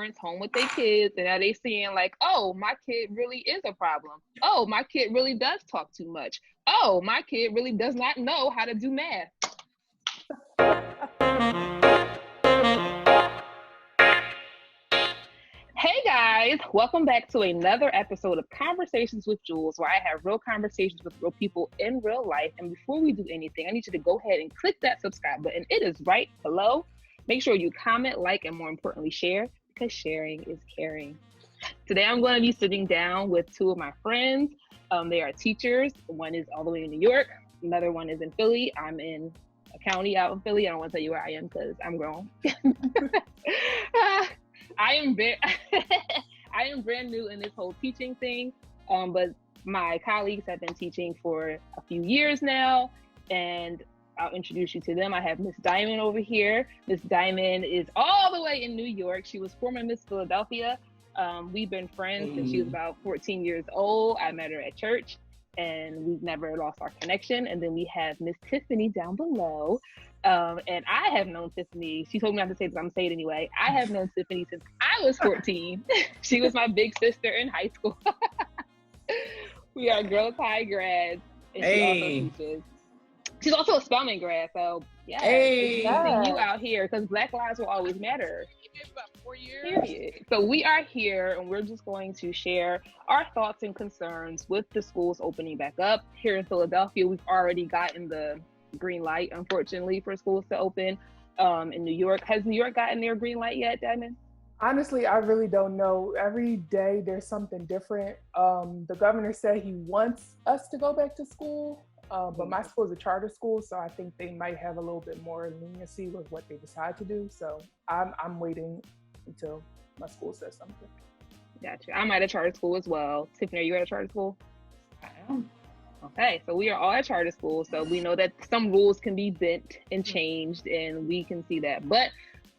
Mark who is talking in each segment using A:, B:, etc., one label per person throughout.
A: parents home with their kids, and now they seeing like, oh, my kid really is a problem. Oh, my kid really does talk too much. Oh, my kid really does not know how to do math. Hey guys, welcome back to another episode of Conversations with Jules, where I have real conversations with real people in real life. And before we do anything, I need you to go ahead and click that subscribe button. It is right below. Make sure you comment, like, and more importantly, share, because sharing is caring. Today, I'm going to be sitting down with two of my friends. They are teachers. One is all the way in New York. Another one is in Philly. I'm in a county out in Philly. I don't want to tell you where I am because I'm grown. I am brand new in this whole teaching thing, but my colleagues have been teaching for a few years now, and I'll introduce you to them. I have Miss Diamond over here. Miss Diamond is all the way in New York. She was former Miss Philadelphia. We've been friends since she was about 14 years old. I met her at church, and we've never lost our connection. And then we have Miss Tiffany down below. And I have known Tiffany. She told me not to say this, I'm gonna say it anyway. I have known Tiffany since I was 14. She was my big sister in high school. We are Girls High grads, and she also teaches. She's also a Spelman grad, so yeah. Hey, you out here because Black Lives Will Always Matter.
B: About 4 years.
A: Period. So we are here, and we're just going to share our thoughts and concerns with the schools opening back up here in Philadelphia. We've already gotten the green light, unfortunately, for schools to open. In New York, has New York gotten their green light yet, Diamond?
C: Honestly, I really don't know. Every day there's something different. The governor said he wants us to go back to school, but my school is a charter school, so I think they might have a little bit more leniency with what they decide to do. So I'm waiting until my school says something.
A: Gotcha. I'm at a charter school as well. Tiffany, are you at a charter school?
B: I am.
A: Okay, so we are all at charter school, so we know that some rules can be bent and changed, and we can see that. But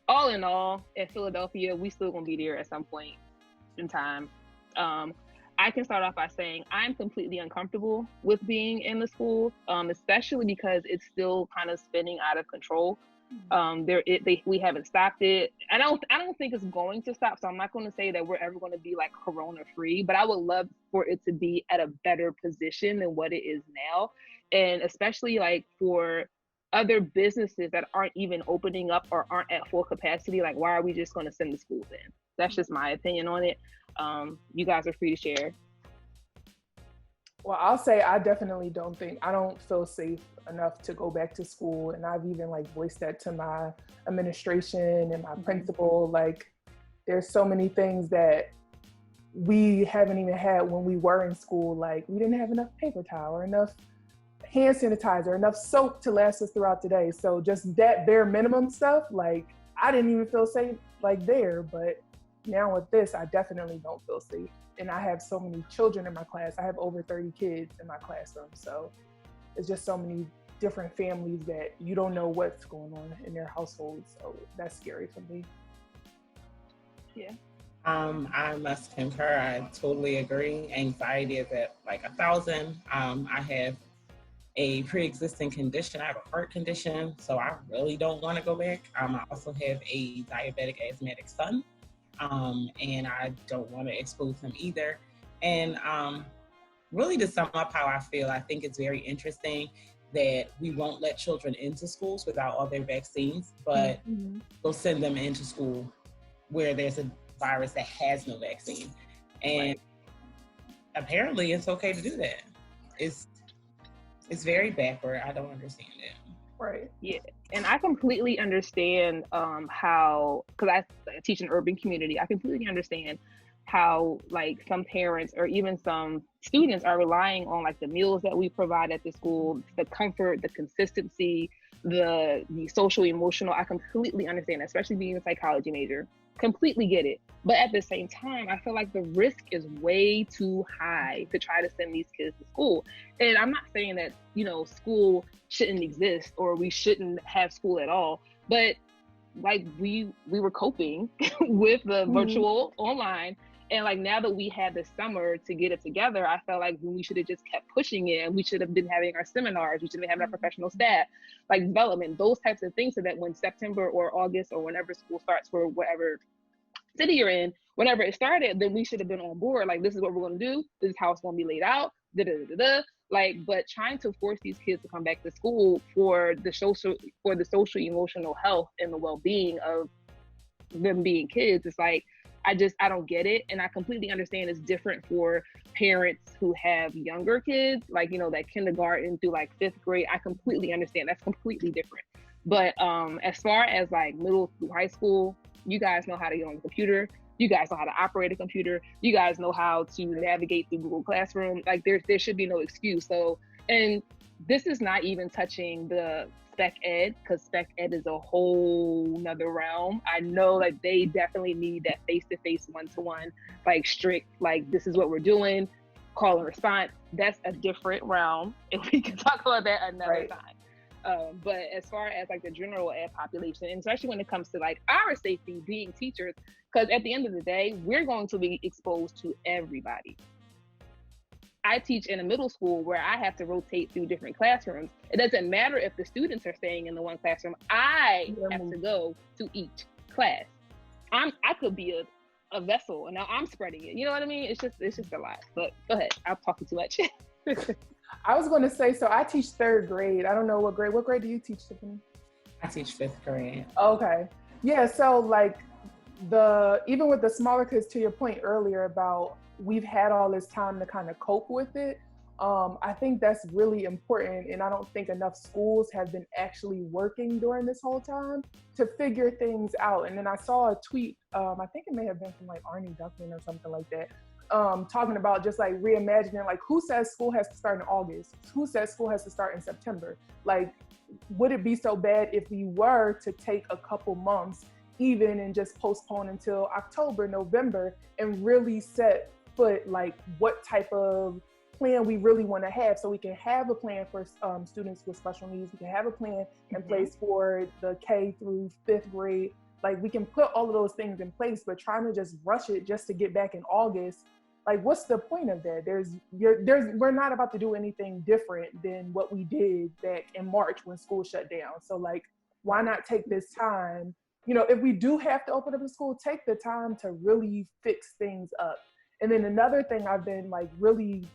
A: all in all, at Philadelphia, we still gonna be there at some point in time. I can start off by saying I'm completely uncomfortable with being in the school, especially because it's still kind of spinning out of control. We haven't stopped it. I don't think it's going to stop. So I'm not going to say that we're ever going to be like corona free, but I would love for it to be at a better position than what it is now. And especially like for other businesses that aren't even opening up or aren't at full capacity, like why are we just going to send the schools in? That's just my opinion on it. You guys are free to share.
C: Well, I'll say I definitely I don't feel safe enough to go back to school. And I've even like voiced that to my administration and my principal. Like there's so many things that we haven't even had when we were in school. Like we didn't have enough paper towel or enough hand sanitizer, enough soap to last us throughout the day. So just that bare minimum stuff, like I didn't even feel safe like there, but now with this, I definitely don't feel safe. And I have so many children in my class. I have over 30 kids in my classroom. So it's just so many different families that you don't know what's going on in their households. So that's scary for me.
A: Yeah.
B: I must concur. I totally agree. Anxiety is at like 1,000. I have a pre-existing condition. I have a heart condition, so I really don't want to go back. I also have a diabetic asthmatic son. And I don't want to expose him either. And really to sum up how I feel, I think it's very interesting that we won't let children into schools without all their vaccines, but we'll send them into school where there's a virus that has no vaccine. And apparently it's okay to do that. It's very backward. I don't understand it.
C: Right.
A: Yeah. And I completely understand how, because I teach an urban community, I completely understand how like some parents or even some students are relying on like the meals that we provide at the school, the comfort, the consistency, the social, emotional. I completely understand, especially being a psychology major. Completely get it. But at the same time, I feel like the risk is way too high to try to send these kids to school. And I'm not saying that, school shouldn't exist or we shouldn't have school at all. But like we were coping with the virtual online. And like now that we had the summer to get it together, I felt like we should have just kept pushing it, and we should have been having our seminars, we should have been having our professional staff, like development, those types of things, so that when September or August or whenever school starts for whatever city you're in, whenever it started, then we should have been on board. Like, this is what we're going to do. This is how it's going to be laid out. Da, da, da, da. Like, but trying to force these kids to come back to school for the social emotional health and the well-being of them being kids, it's like, I don't get it. And I completely understand it's different for parents who have younger kids, like, you know, that kindergarten through like 5th grade. I completely understand. That's completely different. But as far as like middle through high school, you guys know how to get on the computer. You guys know how to operate a computer. You guys know how to navigate through Google Classroom. Like, there should be no excuse. So, and this is not even touching the spec ed, because spec ed is a whole nother realm. I know that they definitely need that face-to-face, one-to-one, like strict, like, this is what we're doing, call and response. That's a different realm, and we can talk about that another time. But as far as like the general ed population, and especially when it comes to like our safety being teachers, because at the end of the day, we're going to be exposed to everybody. I teach in a middle school where I have to rotate through different classrooms. It doesn't matter if the students are staying in the one classroom. I have to go to each class. I could be a vessel, and now I'm spreading it. You know what I mean? It's just a lot. But go ahead. I'm talking too much.
C: I was going to say, so I teach 3rd grade. I don't know what grade. What grade do you teach, Tiffany?
B: I teach 5th grade.
C: Okay. Yeah. So like even with the smaller kids, to your point earlier about we've had all this time to kind of cope with it. I think that's really important. And I don't think enough schools have been actually working during this whole time to figure things out. And then I saw a tweet, I think it may have been from like Arnie Duckman or something like that, talking about just like reimagining, like, who says school has to start in August? Who says school has to start in September? Like, would it be so bad if we were to take a couple months even and just postpone until October, November, and really set foot like what type of plan we really want to have, so we can have a plan for students with special needs. We can have a plan in place for the K through 5th grade. Like, we can put all of those things in place, but trying to just rush it just to get back in August, like, what's the point of that? We're not about to do anything different than what we did back in March when school shut down. So like, why not take this time? You know, if we do have to open up the school, take the time to really fix things up. And then another thing I've been like really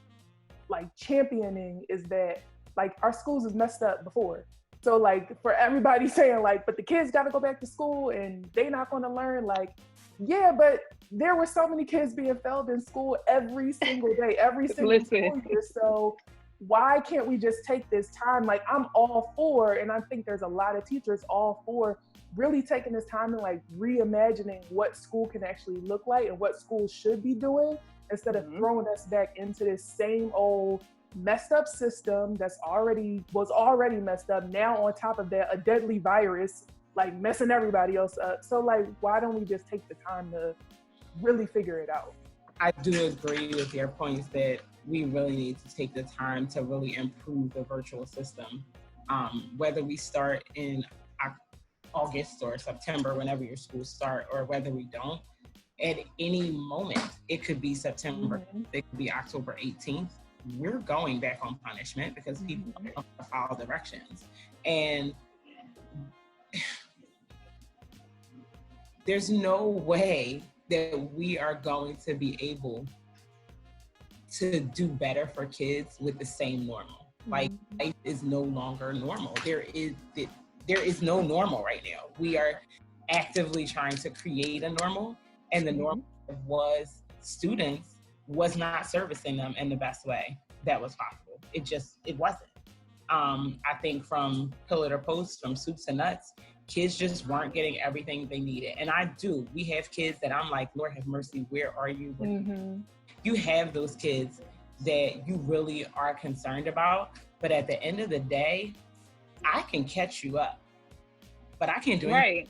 C: like championing is that like our schools is messed up before. So like, for everybody saying like, but the kids got to go back to school and they not going to learn, like, yeah, but there were so many kids being failed in school every single day, every single school year. So why can't we just take this time? Like, I'm all for, and I think there's a lot of teachers all for really taking this time and like reimagining what school can actually look like and what schools should be doing, instead of throwing us back into this same old messed up system was already messed up. Now on top of that, a deadly virus like messing everybody else up. So like, why don't we just take the time to really figure it out?
B: I do agree with your points that we really need to take the time to really improve the virtual system. Whether we start in August or September, whenever your schools start, or whether we don't, at any moment, it could be September, it could be October 18th. We're going back on punishment because people don't follow directions. And there's no way that we are going to be able to do better for kids with the same normal. Like, life is no longer normal. There is no normal right now. We are actively trying to create a normal, and the normal was students was not servicing them in the best way that was possible. It wasn't. I think from pillar to post, from soups to nuts, kids just weren't getting everything they needed. And we have kids that I'm like, Lord have mercy, where are you? You have those kids that you really are concerned about, but at the end of the day, I can catch you up, but I can't do anything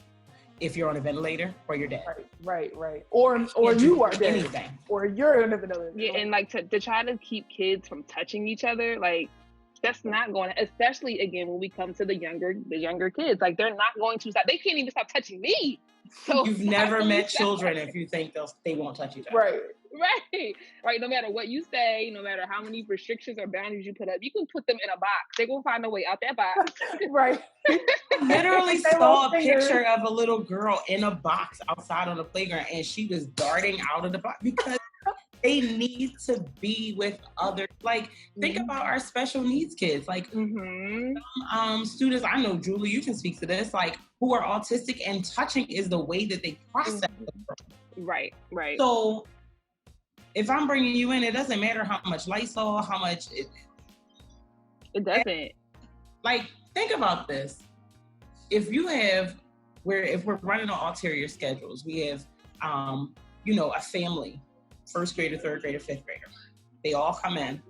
B: if you're on a ventilator or you're dead.
C: Right. Or you are dead.
B: Anything.
C: Or you're on a ventilator.
A: Yeah, and like to try to keep kids from touching each other, like, that's not going to, especially again when we come to the younger kids, like, they're not going to stop. They can't even stop touching me. So
B: You've never met children if you think they won't touch each other.
C: Right.
A: Right. No matter what you say, no matter how many restrictions or boundaries you put up, you can put them in a box. They're gonna find a way out that box.
C: Right.
B: I literally saw a picture of a little girl in a box outside on the playground, and she was darting out of the box because they need to be with others. Like, think about our special needs kids. Like, students, I know, Julie, you can speak to this, like, who are autistic, and touching is the way that they process the world.
A: Right.
B: So, if I'm bringing you in, it doesn't matter how much Lysol, how much
A: it doesn't.
B: Like, think about this. If we're running on ulterior schedules, we have, a family, first grader, third grader, fifth grader. They all come in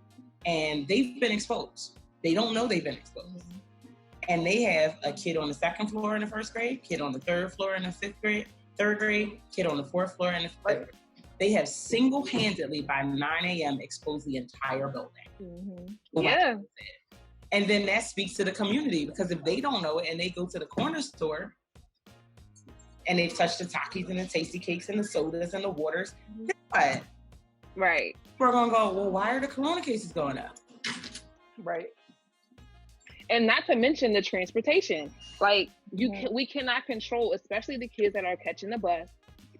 B: and they've been exposed. They don't know they've been exposed. And they have a kid on the second floor in the first grade, kid on the third floor in the third grade, kid on the fourth floor in the fifth grade. They have single-handedly by 9 a.m. exposed the entire building.
A: Yeah.
B: And then that speaks to the community, because if they don't know it and they go to the corner store and they've touched the Takis and the Tasty Cakes and the sodas and the waters, what?
A: Right.
B: We're going to go, well, why are the corona cases going up?
C: Right.
A: And not to mention the transportation. Like, we cannot control, especially the kids that are catching the bus,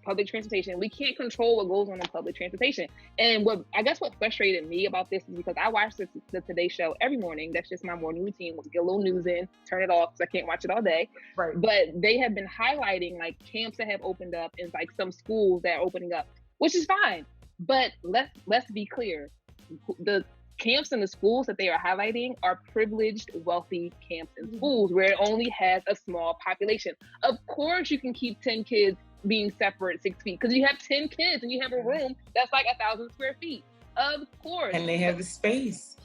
A: public transportation. We can't control what goes on in public transportation. And what frustrated me about this is because I watch the Today Show every morning. That's just my morning routine. We'll get a little news in, turn it off because I can't watch it all day.
C: Right.
A: But they have been highlighting like camps that have opened up and like some schools that are opening up, which is fine. But let's be clear. The camps and the schools that they are highlighting are privileged, wealthy camps and schools where it only has a small population. Of course, you can keep 10 kids being separate 6 feet because you have 10 kids and you have a room that's like 1,000 square feet. Of course.
B: And they have the space.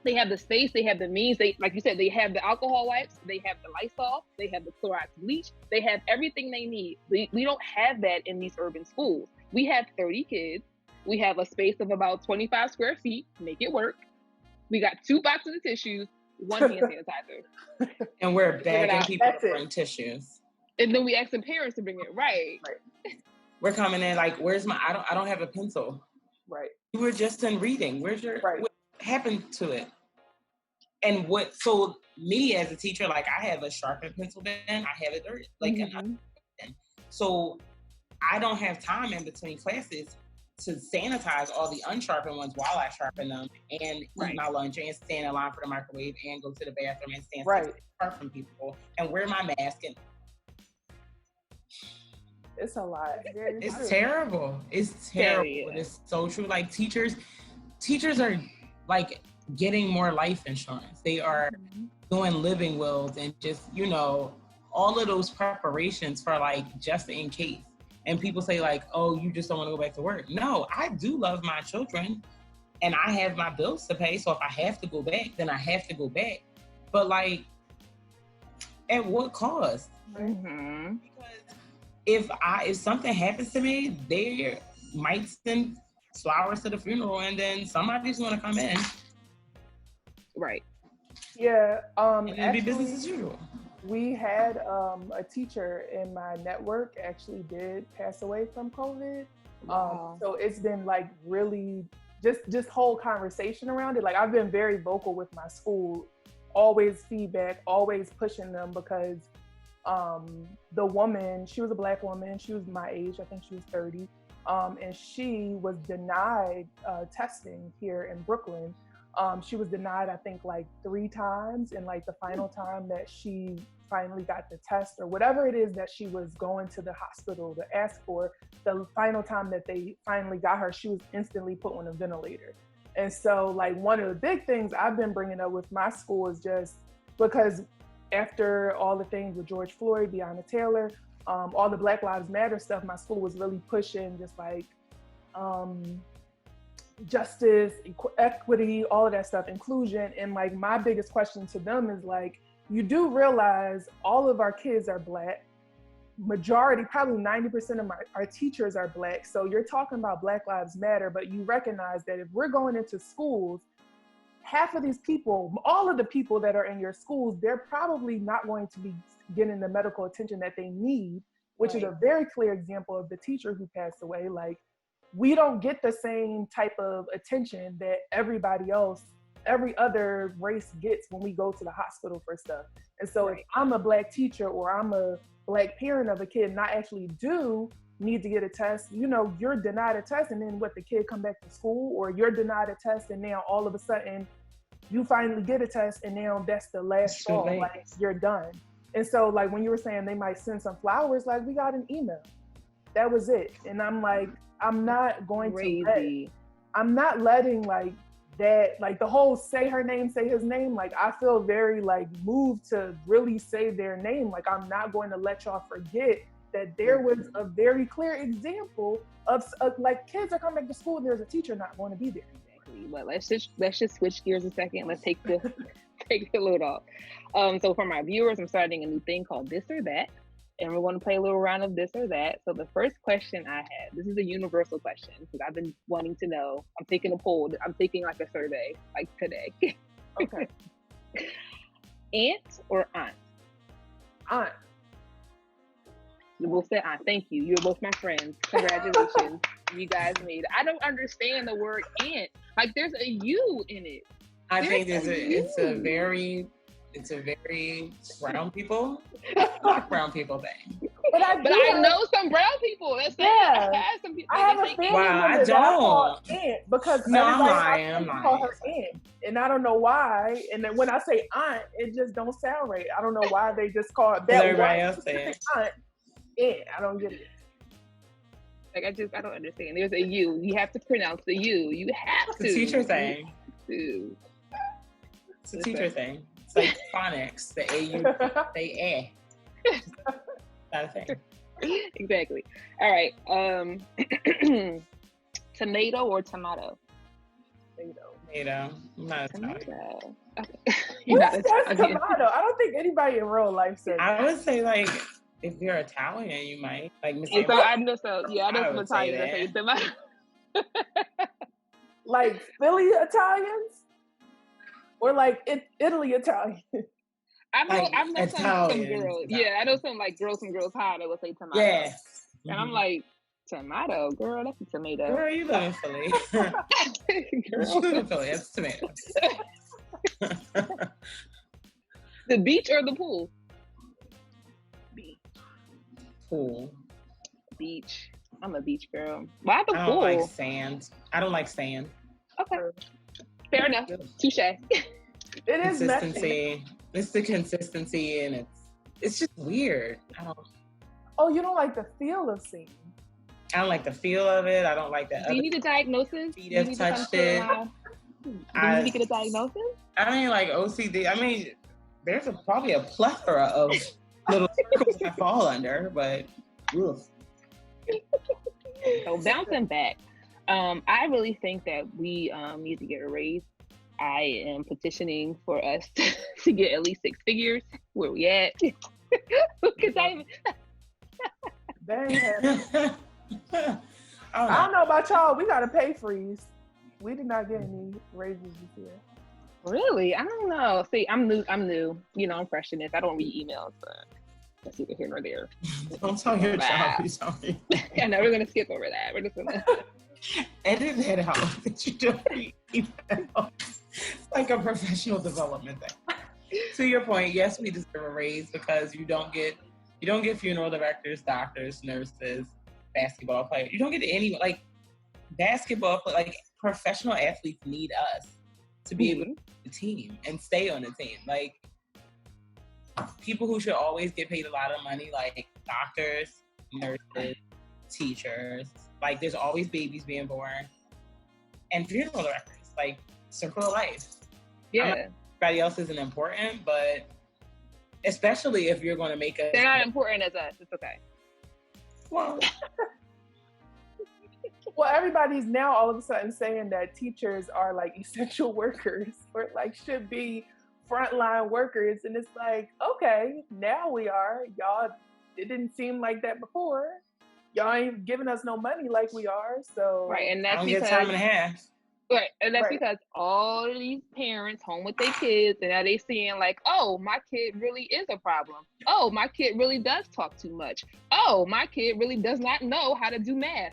A: They have the space, they have the means. They, like you said, they have the alcohol wipes, they have the Lysol, they have the Clorox bleach, they have everything they need. We don't have that in these urban schools. We have 30 kids. We have a space of about 25 square feet, make it work. We got 2 boxes of tissues, 1 hand sanitizer.
B: And we're begging people to bring tissues.
A: And then we ask the parents to bring it. Right.
B: We're coming in like, where's my, I don't have a pencil.
C: Right.
B: You were just in reading. Where's your, what happened to it? And so me as a teacher, like I have a sharpened pencil bin, I have it like so I don't have time in between classes to sanitize all the unsharpened ones while I sharpen them and eat my lunch and stand in line for the microwave and go to the bathroom and stand apart from people and wear my mask. And
C: it's a lot.
B: It's terrible. It's terrible. It's so true. Like teachers are like getting more life insurance. They are doing living wills and just, all of those preparations for like just in case. And people say like, oh, you just don't want to go back to work. No, I do love my children and I have my bills to pay. So if I have to go back, then I have to go back. But like, at what cost? Because if something happens to me, they might send flowers to the funeral and then somebody's going to come in.
A: Right.
C: Yeah.
B: And it'd be business as usual.
C: We had a teacher in my network actually did pass away from COVID. So it's been like really just whole conversation around it. Like I've been very vocal with my school, always feedback, always pushing them because the woman, she was a Black woman, she was my age, I think she was 30, and she was denied testing here in Brooklyn. She was denied, I think, like 3 times, and like the final time that she finally got the test or whatever it is that she was going to the hospital to ask for, the final time that they finally got her, she was instantly put on a ventilator. And so like one of the big things I've been bringing up with my school is just because after all the things with George Floyd, Breonna Taylor, all the Black Lives Matter stuff, my school was really pushing just like justice, equity, all of that stuff, inclusion. And like my biggest question to them is like, you do realize all of our kids are Black. Majority, probably 90% of our teachers are Black. So you're talking about Black Lives Matter, but you recognize that if we're going into schools, half of these people, all of the people that are in your schools, they're probably not going to be getting the medical attention that they need which is a very clear example of the teacher who passed away. Like, we don't get the same type of attention that everybody else, every other race gets when we go to the hospital for stuff. And so if I'm a Black teacher or I'm a Black parent of a kid and I actually do need to get a test, you know, you're denied a test, and then what, the kid come back to school, or you're denied a test and now all of a sudden you finally get a test and now that's the last straw, like you're done. And so like when you were saying they might send some flowers, like we got an email. That was it. And I'm like, I'm not going to I'm not letting like that, like the whole say her name, say his name, like I feel very like moved to really say their name. Like I'm not going to let y'all forget that there was a very clear example of like kids are coming back to school and there's a teacher not going to be there.
A: Exactly. But let's just switch gears a second. Let's take the load off. So for my viewers, I'm starting a new thing called This or That. And we're going to play a little round of this or that. So the first question I had, this is a universal question because I've been wanting to know. I'm taking a poll. I'm taking like a survey, like today.
C: Okay.
A: Aunt or aunt?
C: Aunt.
A: You both said aunt. Thank you. You're both my friends. Congratulations. You guys made it. I don't understand the word aunt. Like there's a U in it.
B: I think it's a very brown people thing.
C: But I
A: know some brown people. That's
C: yeah.
A: Some people.
C: I have a family member that I call aunt because
B: I'm lying.
C: Call her aunt, and I don't know why. And then when I say aunt, it just don't sound right. I don't know why they just call it that.
B: Everybody else saying
C: aunt. Aunt. I don't get it.
A: Like I don't understand. There's a U. You have to pronounce the U. You have to.
B: It's a teacher thing.
A: It's
B: a teacher thing. It's like phonics. The AU. They Not a thing.
A: Exactly. All right. Tomato or tomato?
B: Tomato. I'm not Italian.
A: Okay.
C: That's tomato. I don't think anybody in real life says.
B: I would say like if you're Italian, you might like.
A: I know some Italians that say tomato.
C: Like Philly Italians, or like Italy Italian.
A: I know some girls. Yeah, I know some girls high that would say tomato.
B: Yeah.
A: And I'm like, tomato, girl, that's a tomato.
B: Girl, you live in Philly. You live in Philly, that's a tomato.
A: The beach or the pool? Beach.
B: Pool.
A: Beach. I'm a beach girl. Why the pool?
B: I don't like sand.
A: Okay. Fair enough. Touche.
C: It is
B: consistency. It's the consistency, and it's just weird.
C: Oh, you don't like the feel of sand?
B: I don't like the feel of it. I don't like that.
A: Do you need a diagnosis?
B: Feet have touched it.
A: Do you need to get a diagnosis?
B: I mean, like OCD. I mean, there's probably a plethora of little circles I fall under, but oof.
A: So bouncing back, I really think that we need to get a raise. I am petitioning for us to get at least 6 figures. Where we at? Because
C: I don't know about y'all. We got a pay freeze. We did not get any raises this year.
A: Really? I don't know. See, I'm new. You know, I'm fresh in this. I don't read emails, but that's either here or there.
B: Don't tell your job. Sorry.
A: Yeah, no, we're gonna skip over that. We're just gonna
B: edit that out. That you don't read emails. It's like a professional development thing. To your point, yes, we deserve a raise because you don't get funeral directors, doctors, nurses, basketball players. You don't get any like basketball, like professional athletes need us to be able to be the team and stay on the team. Like people who should always get paid a lot of money, like doctors, nurses, teachers. Like there's always babies being born, and funeral directors. Like circle of life.
A: Yeah.
B: Everybody else isn't important, but especially if you're going to make
A: they're not important as us. It's okay.
B: Well,
C: everybody's now all of a sudden saying that teachers are like essential workers or like should be frontline workers, and it's like, okay, now we are. Y'all, it didn't seem like that before. Y'all ain't giving us no money like we are. So
A: right, and that's
B: I don't
A: because
B: get time and a half.
A: Right, and that's
C: Right.
A: because all of these parents home with their kids, and now they seeing like, oh, my kid really is a problem. Oh, my kid really does talk too much. Oh, my kid really does not know how to do math.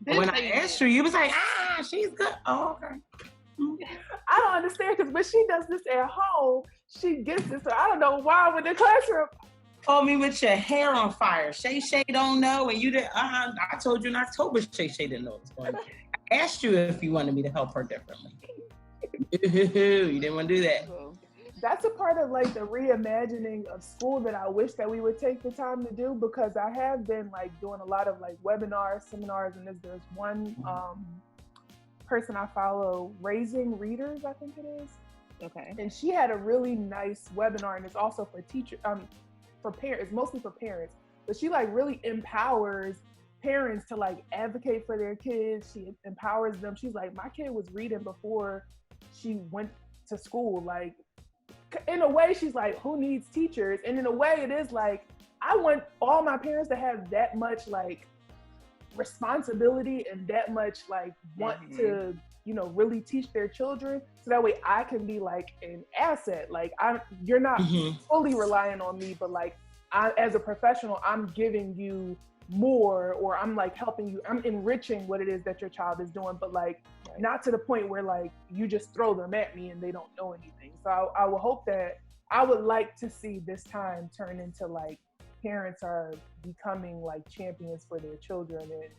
B: When I asked you, you was like, she's good. Oh, okay.
C: I don't understand because when she does this at home, she gets this. So I don't know why when the classroom.
B: Told me with your hair on fire. Shay don't know, and you didn't. I told you in October Shay didn't know what was going on. I asked you if you wanted me to help her differently. You didn't want to do that.
C: That's a part of like the reimagining of school that I wish that we would take the time to do, because I have been like doing a lot of like webinars, seminars, and there's one person I follow, Raising Readers, I think it is.
A: Okay.
C: And she had a really nice webinar, and it's also for teachers, for parents, it's mostly for parents, but she like really empowers parents to like advocate for their kids. She empowers them. She's like, my kid was reading before she went to school. Like, in a way, she's like, who needs teachers? And in a way, it is like, I want all my parents to have that much like responsibility and that much like want to, you know, really teach their children, so that way I can be like an asset. Like, you're not fully relying on me, but like as a professional, I'm giving you more, or I'm like helping you, I'm enriching what it is that your child is doing, but like not to the point where like you just throw them at me and they don't know anything. So I will hope that, I would like to see this time turn into like parents are becoming like champions for their children, and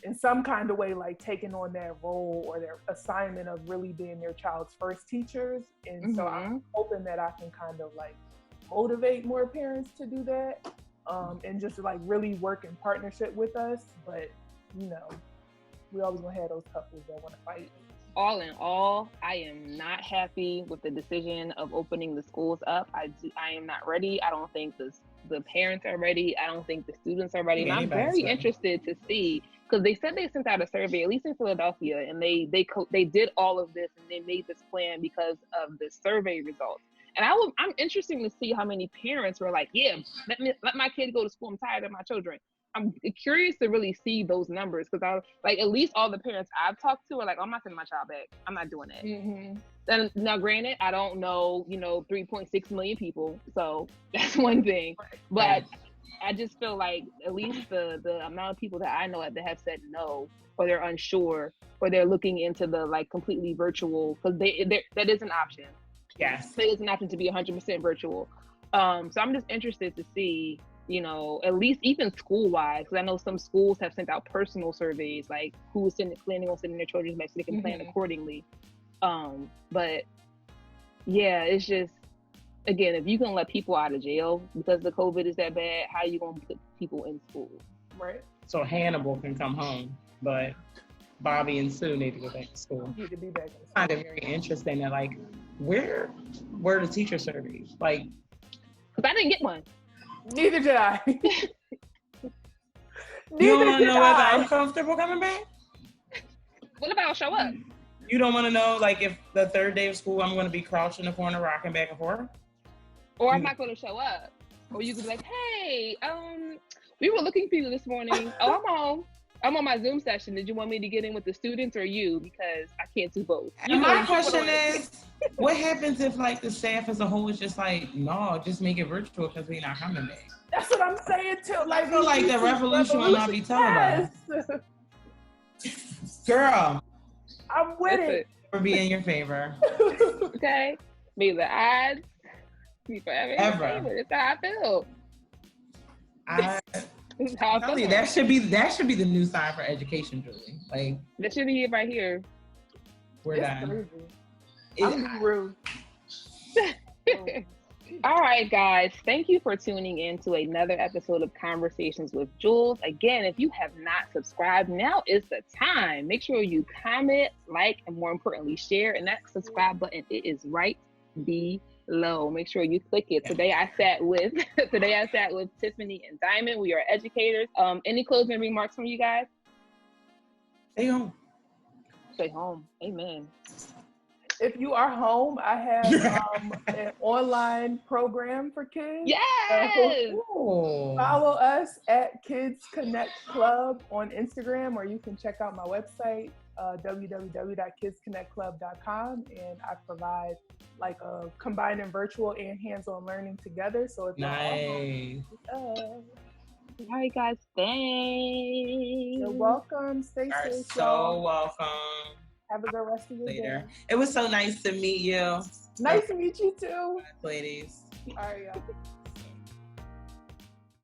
C: in some kind of way like taking on that role or their assignment of really being their child's first teachers. And so I'm hoping that I can kind of like motivate more parents to do that, and just like really work in partnership with us. But you know, we always gonna have those couples that want to fight.
A: All in all, I am not happy with the decision of opening the schools up. I am not ready. I don't think the parents are ready. I don't think the students are ready. And I'm very interested to see, because they said they sent out a survey, at least in Philadelphia, and they did all of this and they made this plan because of the survey results. And I'm interested to see how many parents were like, yeah, let my kid go to school. I'm tired of my children. I'm curious to really see those numbers, because I like, at least all the parents I've talked to are like, oh, I'm not sending my child back. I'm not doing that. And now, granted, I don't know, 3.6 million people, so that's one thing. But I just feel like at least the amount of people that I know that have said no, or they're unsure, or they're looking into the like completely virtual, because that is an option.
B: Yes,
A: it is an option to be 100% virtual. So I'm just interested to see, at least even school-wise, because I know some schools have sent out personal surveys, like who's planning on sending their children back so they can plan accordingly. But yeah, it's just, again, if you can let people out of jail because the COVID is that bad, how are you going to put people in school?
C: Right.
B: So Hannibal can come home, but Bobby and Sue need to go back to school.
C: Need to be back in school.
B: I find it very interesting that, like, where were the teacher surveys? Like,
A: because I didn't get one.
C: Neither did I.
B: You don't want to know whether I'm comfortable coming back?
A: What about show up?
B: You don't want to know, like, if the third day of school I'm going to be crouched in the corner rocking back and forth?
A: Or I'm not going to show up. Or you could be like, hey, we were looking for you this morning. Oh, I'm home. I'm on my Zoom session. Did you want me to get in with the students or you? Because I can't do both.
B: My question is, what happens if, like, the staff as a whole is just like, no, just make it virtual because we're not coming back?
C: That's what I'm saying too. Like,
B: I feel like the revolution will not be televised.
C: Yes.
B: Girl,
C: I'm with it.
B: Or be in your favor.
A: Okay. May the odds be forever in your favor. That's how I feel.
B: Tell you, that should be the new sign for education, Julie. Like,
A: that should be it right here.
B: We're done.
C: I'm rude.
A: All right, guys. Thank you for tuning in to another episode of Conversations with Jules. Again, if you have not subscribed, now is the time. Make sure you comment, like, and more importantly, share. And that subscribe button, it is right below. Make sure you click it. Today I sat with Tiffany and Diamond. We are educators. Any closing remarks from you guys?
B: Stay home.
A: Stay home. Amen.
C: if you are home, I have an online program for kids.
A: Yes.
C: Follow us at Kids Connect Club on Instagram, or you can check out my website, www.kidsconnectclub.com, and I provide like a combining virtual and hands-on learning together. So if
B: nice.
A: All right, guys, thanks.
C: You're welcome. Stay
B: You're
C: safe.
B: so welcome.
C: Have a good rest of your day.
B: It was so nice to meet you.
C: Nice to meet you too.
B: Ladies.
C: All right, y'all.